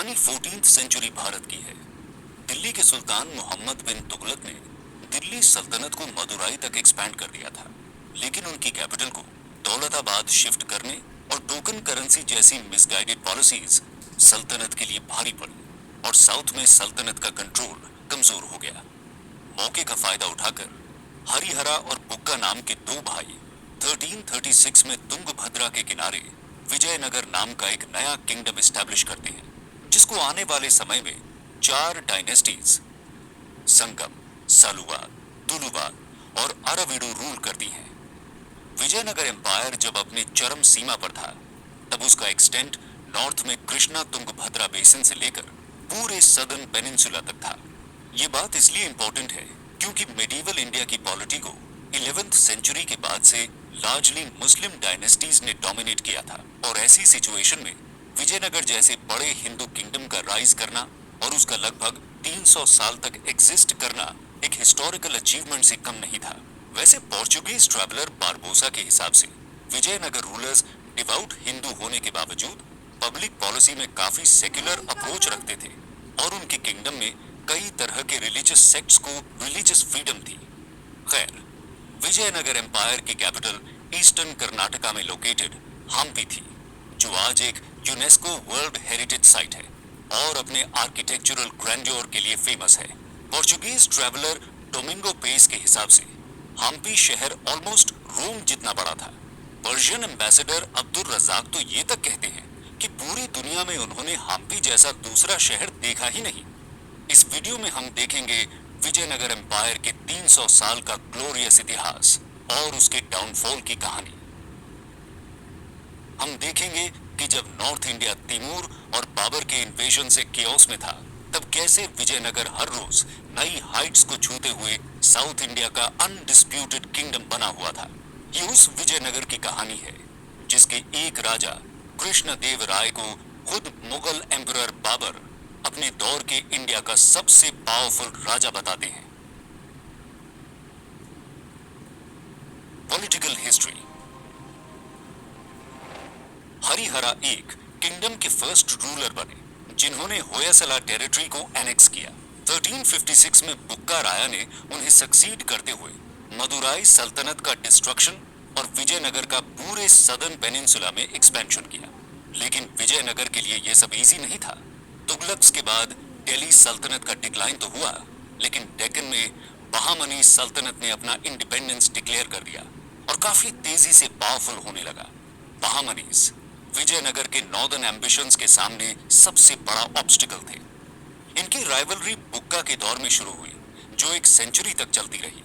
कहानी 14th century Bharat की है। दिल्ली के सुल्तान मोहम्मद बिन तुगलक ने दिल्ली सल्तनत को मदुराई तक एक्सपैंड कर दिया था, लेकिन उनकी कैपिटल को दौलताबाद शिफ्ट करने और टोकन करेंसी जैसी मिसगाइडेड पॉलिसीज सल्तनत के लिए भारी पड़ी और साउथ में सल्तनत का कंट्रोल कमजोर हो गया। मौके का फायदा उठाकर हरिहरा और बुक्का नाम के दो भाई 1336 में तुंगभद्रा के किनारे विजयनगर नाम का एक नया किंगडम एस्टैब्लिश करते हैं, जिसको आने वाले समय में 4 डायनेस्टीज संगम, सालुवा, तुलुवा और अराविडु रूल करती हैं। विजयनगर एम्पायर जब अपने चरम सीमा पर था, तब उसका एक्सटेंट नॉर्थ में कृष्णा तुंगभद्रा बेसिन से लेकर पूरे सदर्न पेनिनसुला तक था। ये बात इसलिए इंपॉर्टेंट है क्योंकि मेडिवल इंडिया की पॉलिटी को 11th सेंचुरी के बाद से लार्जली मुस्लिम डायनेस्टीज ने डोमिनेट किया था और ऐसी सिचुएशन में विजयनगर जैसे बड़े हिंदू किंगडम का राइज करना और उसका लगभग 300 साल तक एग्जिस्ट करना एक हिस्टोरिकल अचीवमेंट से कम नहीं था। वैसे पोर्चुगीज ट्रैवलर बारबोसा के हिसाब से विजयनगर रूलर्स डिवाउट हिंदू होने के बावजूद पब्लिक पॉलिसी में काफी सेक्युलर अप्रोच रखते थे और उनके किंगडम में कई तरह के रिलीजियस सेक्ट्स को रिलीजियस फ्रीडम थी। खैर, विजयनगर एम्पायर की कैपिटल ईस्टर्न कर्नाटका में लोकेटेड हम्पी थी, जो आज एक यूनेस्को वर्ल्ड हेरिटेज साइट है और अपने आर्किटेक्चरल ग्रैंड्योर के लिए फेमस है। पोर्चुगीज ट्रैवलर डोमिंगो पेस के हिसाब से हम्पी शहर ऑलमोस्ट रोम जितना बड़ा था। पर्शियन एम्बेसडर अब्दुल रजाक तो ये तक कहते हैं कि पूरी दुनिया में उन्होंने हम्पी जैसा दूसरा शहर देखा ही नहीं। इस वीडियो में हम देखेंगे विजयनगर एम्पायर के 300 साल का ग्लोरियस इतिहास और उसके डाउनफॉल की कहानी। हम देखेंगे कि जब नॉर्थ इंडिया तैमूर और बाबर के इन्वेजन से केओस में था, तब कैसे विजयनगर हर रोज नई हाइट्स को छूते हुए साउथ इंडिया का अनडिस्प्यूटेड किंगडम बना हुआ था। ये उस विजयनगर की कहानी है जिसके एक राजा कृष्णदेव राय को खुद मुगल एम्परर बाबर अपने दौर के इंडिया का सबसे पावरफुल राजा बताते हैं। Political history. हरिहरा एक किंगडम के फर्स्ट रूलर बने जिन्होंने होयसला टेरिटरी को एनेक्स किया। 1356 में बुक्का राया ने उन्हें सक्सीड करते हुए मदुराई सल्तनत का डिस्ट्रक्शन और विजयनगर का पूरे सदर्न पेनिनसुला में एक्सपेंशन किया। लेकिन विजयनगर के लिए यह सब इजी नहीं था। तुगलक्स के बाद दिल्ली सल्तनत का डिक्लाइन तो हुआ, लेकिन डेक्कन में बहामनी सल्तनत ने अपना इंडिपेंडेंस डिक्लेयर कर दिया और काफी तेजी से पावरफुल होने लगा। बहामनीज विजयनगर के नॉर्दर्न एम्बिशंस के सामने सबसे बड़ा ऑब्स्टिकल थे। इनकी राइवलरी बुक्का के दौर में शुरू हुई, जो एक सेंचुरी तक चलती रही।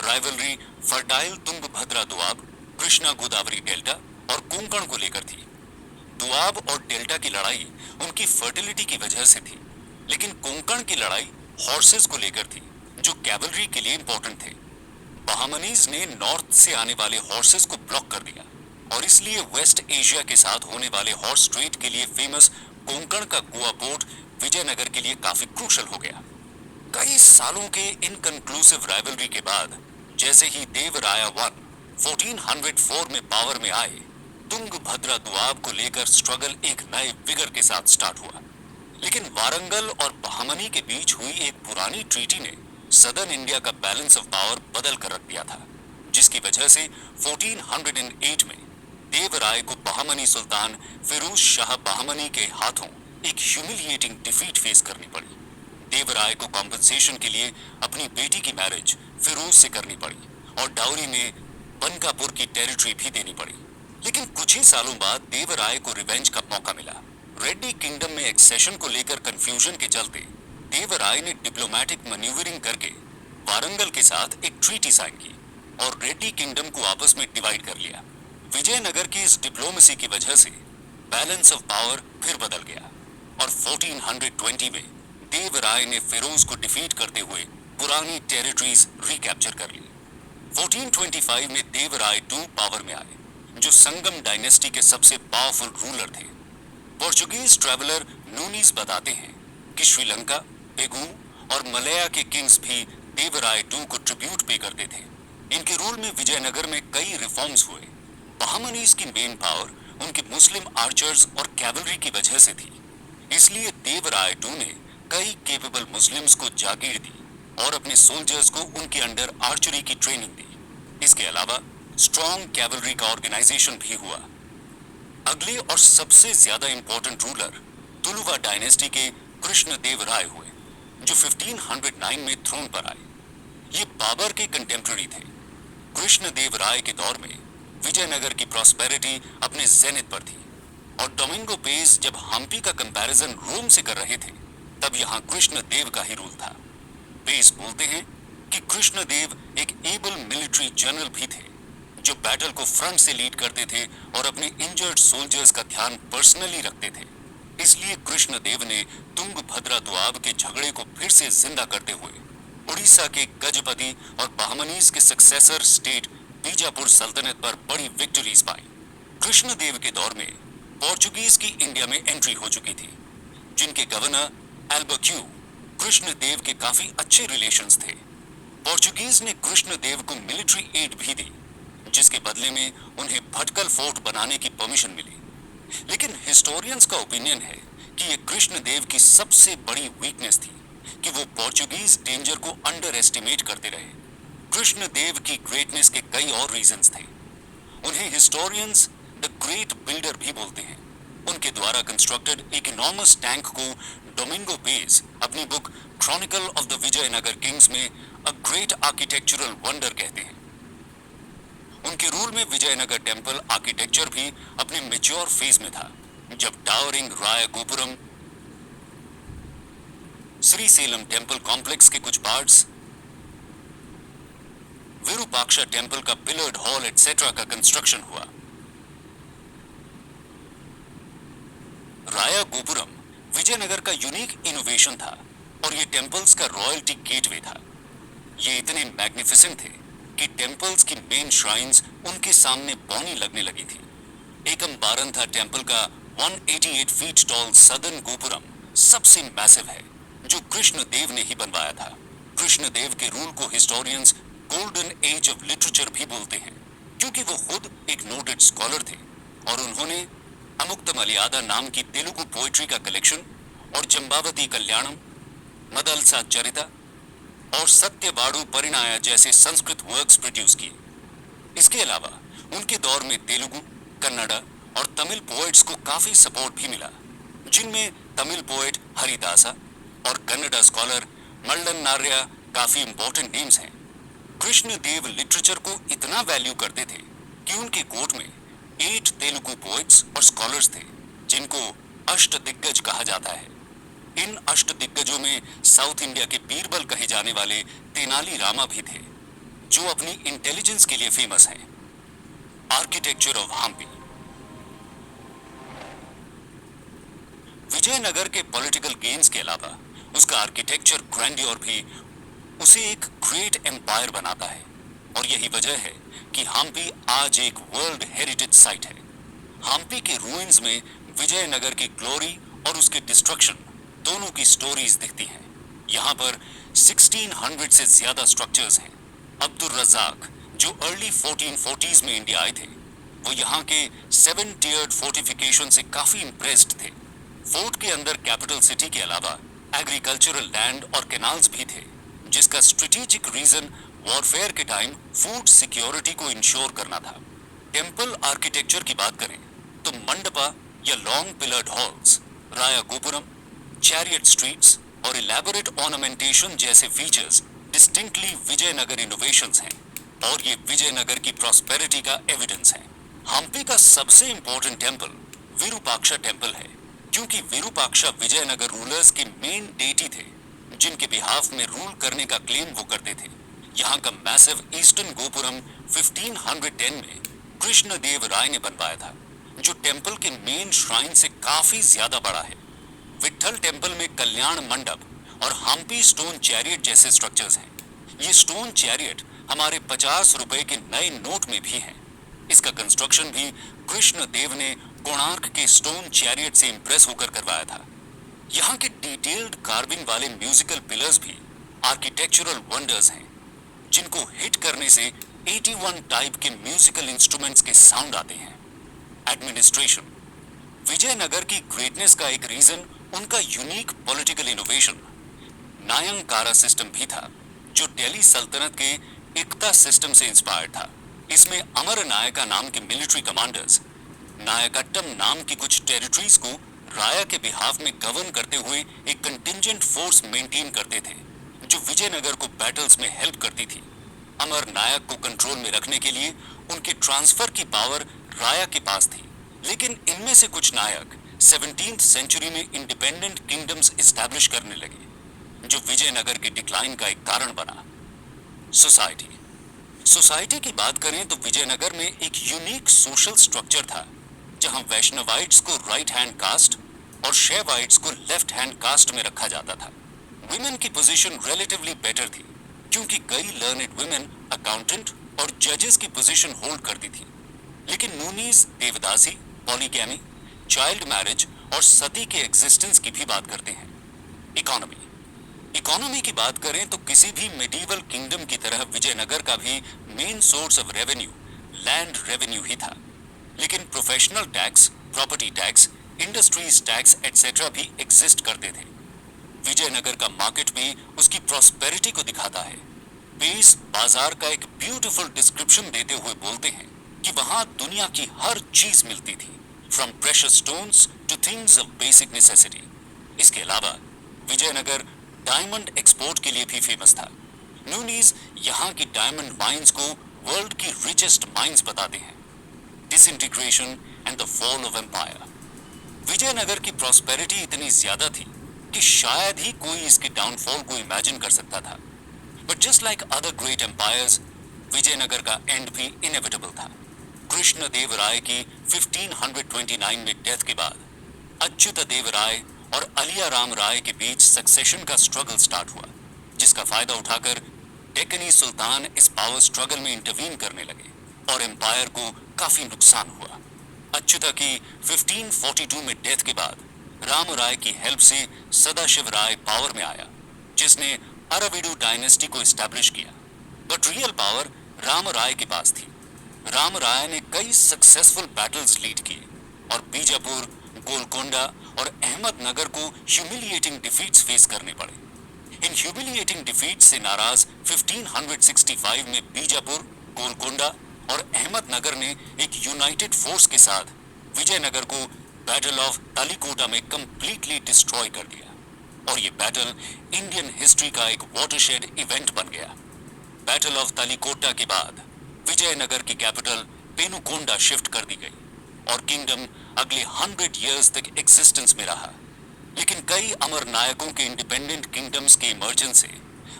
Rivalry fertile Tungabhadra Doab, Krishna Godavari delta और कोंकण को लेकर थी। दोआब और डेल्टा की लड़ाई उनकी फर्टिलिटी की वजह से थी, लेकिन कोंकण की लड़ाई हॉर्सेस को लेकर थी, जो कैवलरी के लिए इंपॉर्टेंट थे। बहामनीज ने नॉर्थ से आने वाले हॉर्सेस को ब्लॉक कर दिया और इसलिए वेस्ट एशिया के साथ होने वाले हॉर्स ट्रेड के लिए फेमस कोंकण का गोवा पोर्ट विजयनगर के लिए काफी क्रूशल हो गया। कई सालों के इनकंक्लूसिव राइवलरी के बाद जैसे ही देवराया I 1404 में पावर में आए, तुंगभद्रा दोआब को लेकर स्ट्रगल एक नए विगर के साथ स्टार्ट हुआ। लेकिन वारंगल और बहामनी के बीच हुई एक पुरानी ट्रीटी ने सदर्न इंडिया का बैलेंस ऑफ पावर बदल कर रख दिया था, जिसकी वजह से 1408 में देवराय को बहामनी सुल्तान फिरोज शाह बहामनी के हाथों एक ह्यूमिलिएटिंग डिफीट फेस करनी पड़ी। देवराय को कॉम्पनसेशन के लिए अपनी बेटी की मैरिज फिरोज से करनी पड़ी और डाउरी में बनकापुर की टेरिटरी भी देनी पड़ी। लेकिन कुछ ही सालों बाद देवराय को रिवेंज का मौका मिला। रेड्डी किंगडम में एक्सेशन को लेकर कंफ्यूजन के चलते देवराय ने डिप्लोमेटिक मैन्यूवरिंग करके वारंगल के साथ एक ट्रीटी साइन की और रेड्डी किंगडम को आपस में डिवाइड कर लिया। विजयनगर की इस डिप्लोमेसी की वजह से बैलेंस ऑफ पावर फिर बदल गया और 1420 में देवराय ने फिरोज को डिफीट करते हुए पुरानी टेरिटरीज रिकैप्चर कर ली। 1425 में देवराय II पावर में आए, जो संगम डायनेस्टी के सबसे पावरफुल रूलर थे। पोर्चुगीज ट्रैवलर नूनीज बताते हैं कि श्रीलंका, पेगू और मलया के किंग्स भी देवराय II को ट्रिब्यूट पे करते थे। इनके रूल में विजयनगर में कई रिफॉर्म्स हुए। बहामनीज की मेन पावर उनके मुस्लिम आर्चर्स और कैवलरी की वजह से थी। इसलिए देवराय II ने कई केपेबल मुस्लिम्स को जागीर दी और अपने सोल्जर्स को उनके अंडर आर्चरी की ट्रेनिंग दी। इसके अलावा स्ट्रॉन्ग कैवलरी का ऑर्गेनाइजेशन भी हुआ। अगले और सबसे ज्यादा इंपॉर्टेंट रूलर तुलुवा डायनेस्टी के कृष्णदेव राय हुए, जो 1509 में थ्रोन पर आए। ये बाबर के कंटेम्पररी थे। कृष्णदेव राय के दौर में विजयनगर की प्रॉस्पेरिटी अपने जेनिथ पर थी और डोमिंगो पेस जब हम्पी का कंपैरिजन रोम से कर रहे थे, तब यहाँ कृष्णदेव का ही रूल था। पेस बोलते हैं कि कृष्णदेव एक एबल मिलिट्री जनरल भी थे, जो बैटल को फ्रंट से लीड करते थे और अपने इंजर्ड सोल्जर्स का ध्यान पर्सनली रखते थे। इसलिए कृष्णदेव ने तुंगभद्रा दोआब के झगड़े को फिर से जिंदा करते हुए उड़ीसा के गजपति और बहमनीज के सक्सेसर स्टेट बीजापुर सल्तनत पर बड़ी विक्टरीज पाई। कृष्णदेव के दौर में पोर्चुगीज की इंडिया में एंट्री हो चुकी थी, जिनके गवर्नर एल्बक्यू कृष्णदेव के काफी अच्छे रिलेशंस थे। पोर्चुगीज ने कृष्णदेव को मिलिट्री एड भी दी, जिसके बदले में उन्हें भटकल फोर्ट बनाने की परमिशन मिली। लेकिन हिस्टोरियंस का ओपिनियन है कि यह कृष्णदेव की सबसे बड़ी वीकनेस थी कि वो पोर्चुगीज डेंजर को अंडर एस्टिमेट करते रहे। कृष्णदेव की ग्रेटनेस के कई और रीजंस थे। उन्हें हिस्टोरियंस द ग्रेट बिल्डर भी बोलते हैं। उनके द्वारा कंस्ट्रक्टेड एक इनॉर्मस टैंक को डोमिंगो पेस अपनी book chronicle of the Vijayanagara kings में अ ग्रेट आर्किटेक्चरल वंडर कहते हैं। उनके रूल में विजयनगर टेम्पल आर्किटेक्चर भी अपने मेच्योर फेज में था, जब टावरिंग राय गोपुरम, श्रीसेलम टेम्पल कॉम्प्लेक्स के कुछ पार्ट्स, विरूपाक्षा टेम्पल का पिलर्ड हॉल एटसेट्रा का कंस्ट्रक्शन हुआ। राया गोपुरम विजयनगर का यूनिक इनोवेशन था और ये टेम्पल्स का रॉयल्टी गेटवे था। ये इतने मैग्निफिसेंट थे कि टेम्पल्स की मेन श्राइन्स उनके सामने बौनी लगने लगी थी। एकम बारंथा टेम्पल का 188 फीट टॉल सदर्न गोपुरम सबसे मैसिव है, जो कृष्णदेव ने ही बनवाया था। कृष्णदेव के रूल को historians golden age of literature भी बोलते हैं, क्योंकि वो खुद एक नोटेड स्कॉलर थे और उन्होंने अमुक्तमलयादा नाम की तेलुगु पोएट्री का कलेक्शन और चंबावती कल्याणम, मदलसा चरिता और सत्यवाड़ू परिणाया जैसे संस्कृत वर्क्स प्रोड्यूस किए। इसके अलावा उनके दौर में तेलुगु, कन्नड़ा और तमिल पोएट्स को काफी सपोर्ट भी मिला, जिनमें तमिल पोएट हरिदासा और कन्नड़ा स्कॉलर मल्लन नार्या काफी इंपॉर्टेंट नेम्स हैं। कृष्णदेव लिटरेचर को इतना वैल्यू करते थे कि उनके कोर्ट में 8 तेलुगु पोएट्स और स्कॉलर्स थे, जिनको अष्टदिग्गज कहा जाता है। इन अष्टदिग्गजों में साउथ इंडिया के बीरबल कहे जाने वाले तेनाली रामा भी थे, जो अपनी इंटेलिजेंस के लिए फेमस हैं। Architecture of Hampi. विजयनगर के पॉलिटिकल गेन्स के अलावा उसका आर्किटेक्चर ग्रैंडियर भी उसे एक ग्रेट एम्पायर बनाता है, और यही वजह है कि हम्पी आज एक वर्ल्ड हेरिटेज साइट है। हम्पी के रूइंस में विजयनगर की ग्लोरी और उसके डिस्ट्रक्शन दोनों की स्टोरीज दिखती हैं। यहाँ पर 1600 से ज्यादा स्ट्रक्चर्स हैं। अब्दुल रज़ाक, जो अर्ली 1440s में इंडिया आए थे, वो यहाँ के 7 टियर्ड फोर्टिफिकेशन से काफी इम्प्रेस्ड थे। फोर्ट के अंदर कैपिटल सिटी के अलावा एग्रीकल्चरल लैंड और कैनाल्स भी थे, जिसका स्ट्रेटेजिक रीजन वॉरफेयर के टाइम फूड सिक्योरिटी को इंश्योर करना था। टेम्पल आर्किटेक्चर की बात करें तो मंडपा या लॉन्ग पिलर्ड हॉल्स, राया गोपुरम, चैरियट स्ट्रीट्स और इलैबोरेट ऑर्नामेंटेशन जैसे फीचर्स डिस्टिंक्टली विजयनगर इनोवेशंस हैं, और ये विजयनगर की प्रॉस्पेरिटी का एविडेंस है। हम्पी का सबसे इंपॉर्टेंट टेम्पल विरूपाक्षा टेम्पल है, क्योंकि विरूपाक्षा विजयनगर रूलर्स के मेन डेटी थे, जिनके बिहाफ में रूल करने का क्लेम वो करते थे। यहाँ का मैसिव ईस्टर्न गोपुरम 1510 में कृष्णदेव राय ने बनवाया था, जो टेम्पल के मेन श्राइन से काफी ज्यादा बड़ा है। विट्ठल टेम्पल में कल्याण मंडप और हम्पी स्टोन चैरियट जैसे स्ट्रक्चर्स हैं। ये स्टोन चैरियट हमारे 50 रुपए के नए नोट में भी हैं। इसका कंस्ट्रक्शन भी कृष्णदेव ने कोणार्क के स्टोन चैरियट से इंप्रेस होकर करवाया था। यहाँ के डिटेल्ड कार्विंग वाले म्यूजिकल पिलर्स भी आर्किटेक्चरल वंडर्स हैं, जिनको हिट करने से 81 टाइप के म्यूजिकल इंस्ट्रूमेंट्स के साउंड आते हैं। एडमिनिस्ट्रेशन। विजयनगर की ग्रेटनेस का एक रीजन उनका यूनिक पॉलिटिकल इनोवेशन नायंकारा सिस्टम भी था, जो दिल्ली सल्तनत के इक्ता सिस्टम से इंस्पायर्ड था। इसमें अमर नायका नाम के मिलिट्री कमांडर्स नायकट्टम नाम की कुछ टेरिटरीज को राया के बिहाफ में गवर्न करते हुए एक कंटिंजेंट फोर्स मेंटेन करते थे, जो विजयनगर को बैटल्स में हेल्प करती थी। अमर नायक को कंट्रोल में रखने के लिए उनके ट्रांसफर की पावर राया के पास थी, लेकिन इनमें से कुछ नायक 17th सेंचुरी में इंडिपेंडेंट किंगडम्स एस्टैब्लिश करने लगे, जो विजयनगर के डिक्लाइन का एक कारण बना। सोसाइटी की बात करें तो विजयनगर में एक यूनिक सोशल स्ट्रक्चर था, जहां वैष्णवाइट्स को राइट हैंड कास्ट और शैवाइट्स को लेफ्ट हैंड कास्ट में रखा जाता था। विमेन की पोजीशन रिलेटिवली बेटर थी, क्योंकि कई लर्नेड विमेन अकाउंटेंट और जजेस की पोजीशन होल्ड करती थी। लेकिन नूनीज देवदासी, पॉलीगैमी, चाइल्ड मैरिज और सती के एग्जिस्टेंस की भी बात करते हैं। इकोनॉमी की बात करें तो किसी भी मेडिवल किंगडम की तरह विजयनगर का भी main source of revenue land revenue ही था। लेकिन professional tax, property tax, industries tax etcetera भी एग्जिस्ट करते थे। विजयनगर का मार्केट भी उसकी प्रॉस्पेरिटी को दिखाता है। पेस बाजार का एक ब्यूटीफुल डिस्क्रिप्शन देते हुए बोलते हैं कि वहां दुनिया की हर चीज मिलती थी, from precious stones two things of basic necessity. इसके अलावा विजयनगर डायमंड एक्सपोर्ट के लिए भी फेमस था। नूनीज यहाँ की डायमंड माइंस को वर्ल्ड की रिचेस्ट माइंस बताते हैं। Disintegration and the fall of empire. Vijayanagara की प्रॉस्पेरिटी इतनी ज्यादा थी कि शायद ही कोई इसके डाउनफॉल को इमेजिन कर सकता था। But just like other great empires, Vijayanagara का एंड भी इनएविटेबल था। कृष्ण देव राय की 1529 में डेथ के बाद अच्युत देव राय और अलिया राम राय के बीच सक्सेशन का स्ट्रगल स्टार्ट हुआ, जिसका फायदा उठाकर डेक्कनी सुल्तान इस पावर स्ट्रगल में इंटरवीन करने लगे और एम्पायर को काफी नुकसान हुआ। अच्युता की 1542 में डेथ के बाद राम राय की हेल्प से सदाशिव राय पावर में आया, जिसने अराविडु डायनेस्टी को एस्टैब्लिश किया। बट रियल पावर राम राय के पास थी। राम राय ने कई सक्सेसफुल बैटल्स लीड किए और बीजापुर, गोलकोंडा और अहमदनगर को ह्यूमिलिएटिंग डिफीट्स फेस करने पड़े। इन ह्यूमिलिएटिंग डिफीट्स से नाराज 1565 में बीजापुर, गोलकोंडा और अहमदनगर ने एक यूनाइटेड फोर्स के साथ विजयनगर को बैटल ऑफ तालिकोटा में कंप्लीटली डिस्ट्रॉय कर दिया, और ये बैटल इंडियन हिस्ट्री का एक वाटरशेड इवेंट बन गया। बैटल ऑफ तालिकोटा के बाद विजयनगर की कैपिटल पेनुकोंडा शिफ्ट कर दी गई और किंगडम अगले 100 इयर्स तक एग्जिस्टेंस में रहा। लेकिन कई अमर नायकों के इंडिपेंडेंट किंगडम्स के इमर्जेंस से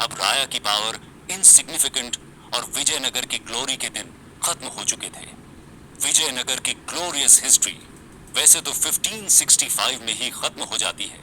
अब राया की पावर इनसिग्निफिकेंट और विजयनगर की ग्लोरी के दिन खत्म हो चुके थे। विजयनगर की ग्लोरियस हिस्ट्री वैसे तो 1565 में ही खत्म हो जाती है,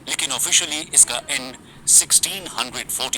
लेकिन ऑफिशियली इसका एंड 1640